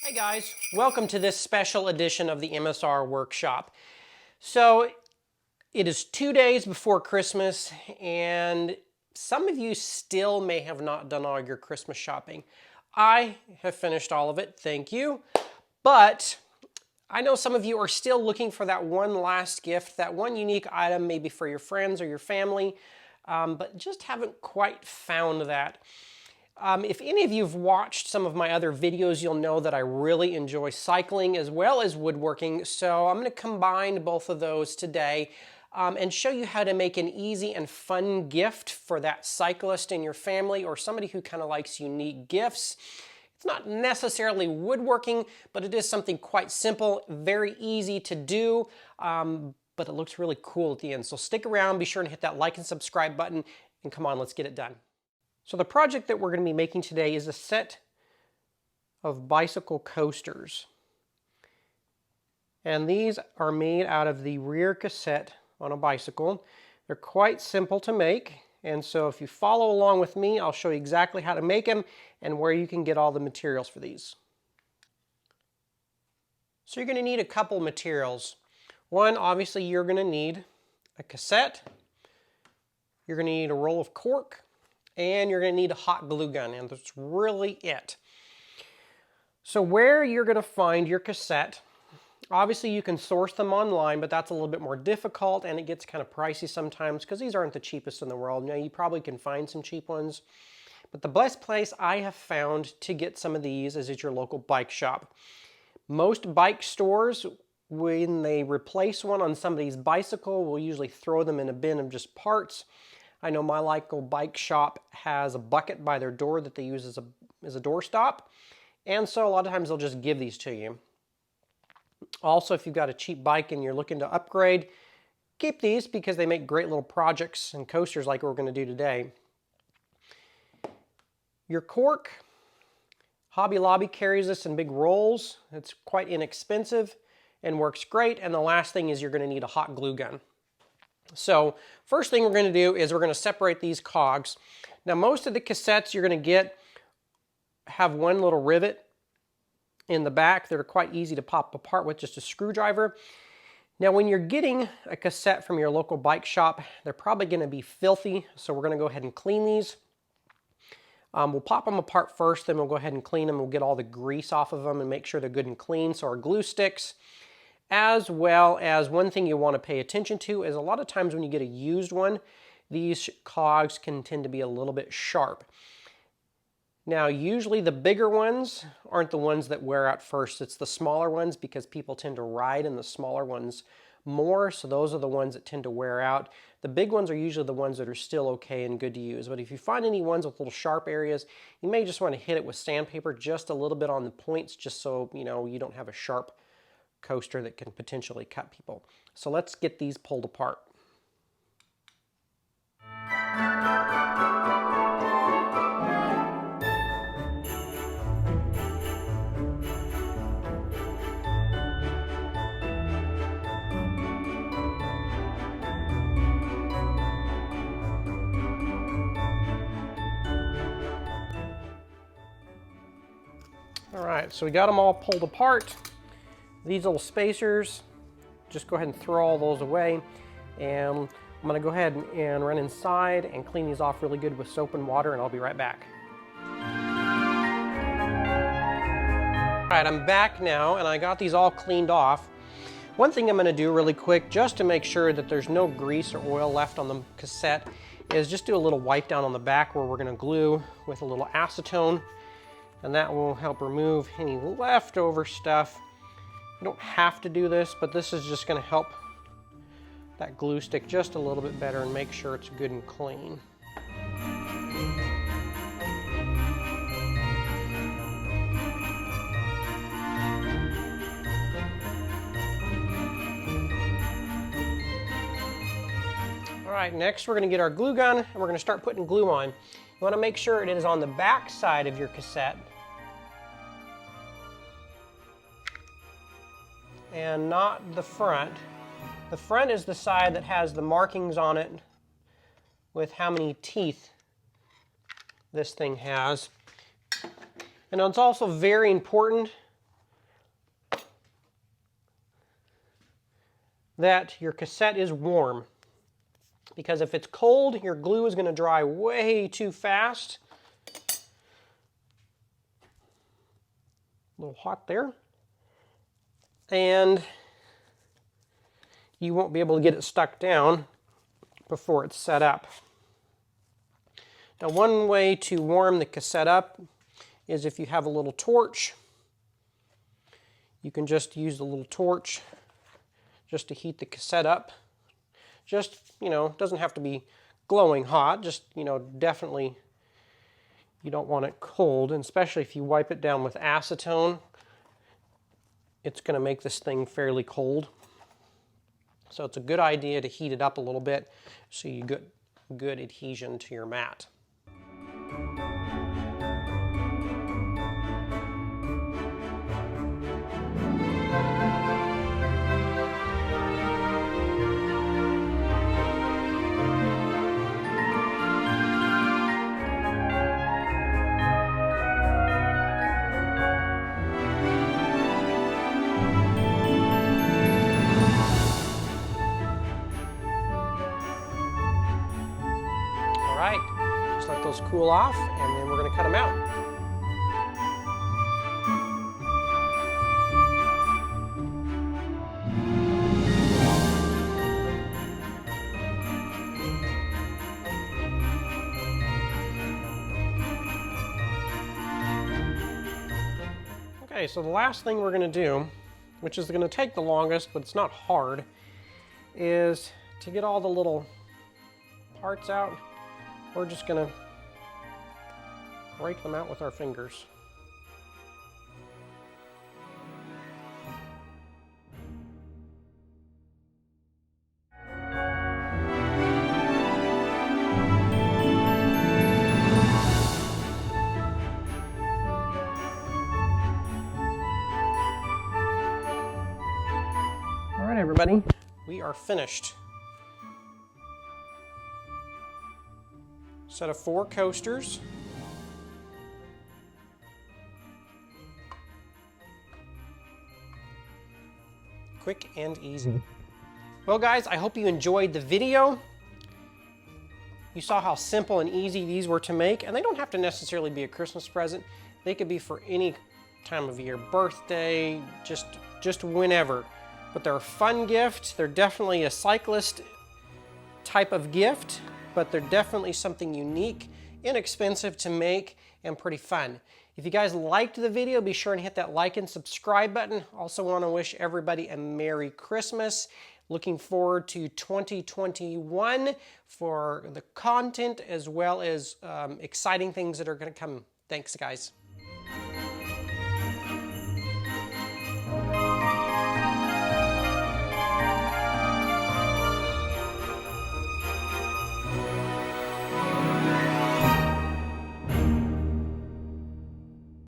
Hey guys, welcome to this special edition of the MSR Workshop. So it is 2 days before Christmas and some of you still may have not done all your Christmas shopping. I have finished all of it, thank you. But I know some of you are still looking for that one last gift, that one unique item maybe for your friends or your family, but just haven't quite found that. If any of you have watched some of my other videos, you'll know that I really enjoy cycling as well as woodworking. So I'm going to combine both of those today and show you how to make an easy and fun gift for that cyclist in your family or somebody who kind of likes unique gifts. It's not necessarily woodworking, but it is something quite simple, very easy to do, but it looks really cool at the end. So stick around, be sure to hit that like and subscribe button, and come on, let's get it done. So the project that we're going to be making today is a set of bicycle coasters. And these are made out of the rear cassette on a bicycle. They're quite simple to make, and so if you follow along with me, I'll show you exactly how to make them and where you can get all the materials for these. So you're going to need a couple materials. One, obviously you're going to need a cassette, you're going to need a roll of cork, and you're going to need a hot glue gun, and that's really it. So where you're going to find your cassette, obviously you can source them online, but that's a little bit more difficult and it gets kind of pricey sometimes because these aren't the cheapest in the world. Now you probably can find some cheap ones, but the best place I have found to get some of these is at your local bike shop. Most bike stores, when they replace one on somebody's bicycle, will usually throw them in a bin of just parts. I know my local bike shop has a bucket by their door that they use as a doorstop, and so a lot of times they'll just give these to you. Also, if you've got a cheap bike and you're looking to upgrade, keep these because they make great little projects and coasters like we're going to do today. Your cork, Hobby Lobby carries this in big rolls. It's quite inexpensive and works great. And the last thing is you're going to need a hot glue gun. So first thing we're going to do is we're going to separate these cogs. Now most of the cassettes you're going to get have one little rivet in the back that are quite easy to pop apart with just a screwdriver. Now when you're getting a cassette from your local bike shop, they're probably going to be filthy, so we're going to go ahead and clean these. We'll pop them apart first, then we'll go ahead and clean them. We'll get all the grease off of them and make sure they're good and clean so our glue sticks. As well as one thing you want to pay attention to is a lot of times when you get a used one, these cogs can tend to be a little bit sharp. Now usually the bigger ones aren't the ones that wear out first, it's the smaller ones because people tend to ride in the smaller ones more, so those are the ones that tend to wear out. The big ones are usually the ones that are still okay and good to use, but if you find any ones with little sharp areas, you may just want to hit it with sandpaper just a little bit on the points just so you don't have a sharp coaster that can potentially cut people. So let's get these pulled apart. All right, so we got them all pulled apart. These little spacers, just go ahead and throw all those away. And I'm gonna go ahead and run inside and clean these off really good with soap and water, and I'll be right back. All right, I'm back now and I got these all cleaned off. One thing I'm gonna do really quick, just to make sure that there's no grease or oil left on the cassette, is just do a little wipe down on the back where we're gonna glue with a little acetone, and that will help remove any leftover stuff. You don't have to do this, but this is just going to help that glue stick just a little bit better and make sure it's good and clean. All right, next we're going to get our glue gun and we're going to start putting glue on. You want to make sure it is on the back side of your cassette and not the front. The front is the side that has the markings on it with how many teeth this thing has. And it's also very important that your cassette is warm. Because if it's cold, your glue is going to dry way too fast. A little hot there. And you won't be able to get it stuck down before it's set up. Now, one way to warm the cassette up is if you have a little torch. You can just use the little torch just to heat the cassette up. Just, it doesn't have to be glowing hot, just, definitely you don't want it cold, and especially if you wipe it down with acetone, it's going to make this thing fairly cold. So it's a good idea to heat it up a little bit so you get good adhesion to your mat. All right, just let those cool off, and then we're going to cut them out. Okay, so the last thing we're going to do, which is going to take the longest, but it's not hard, is to get all the little parts out. We're just going to break them out with our fingers. All right, everybody, we are finished. Set of 4 coasters. Quick and easy. Well, guys, I hope you enjoyed the video. You saw how simple and easy these were to make, and they don't have to necessarily be a Christmas present. They could be for any time of year, birthday, just whenever. But they're a fun gift. They're definitely a cyclist type of gift, but they're definitely something unique, inexpensive to make, and pretty fun. If you guys liked the video, be sure and hit that like and subscribe button. Also want to wish everybody a Merry Christmas. Looking forward to 2021 for the content as well as exciting things that are going to come. Thanks, guys.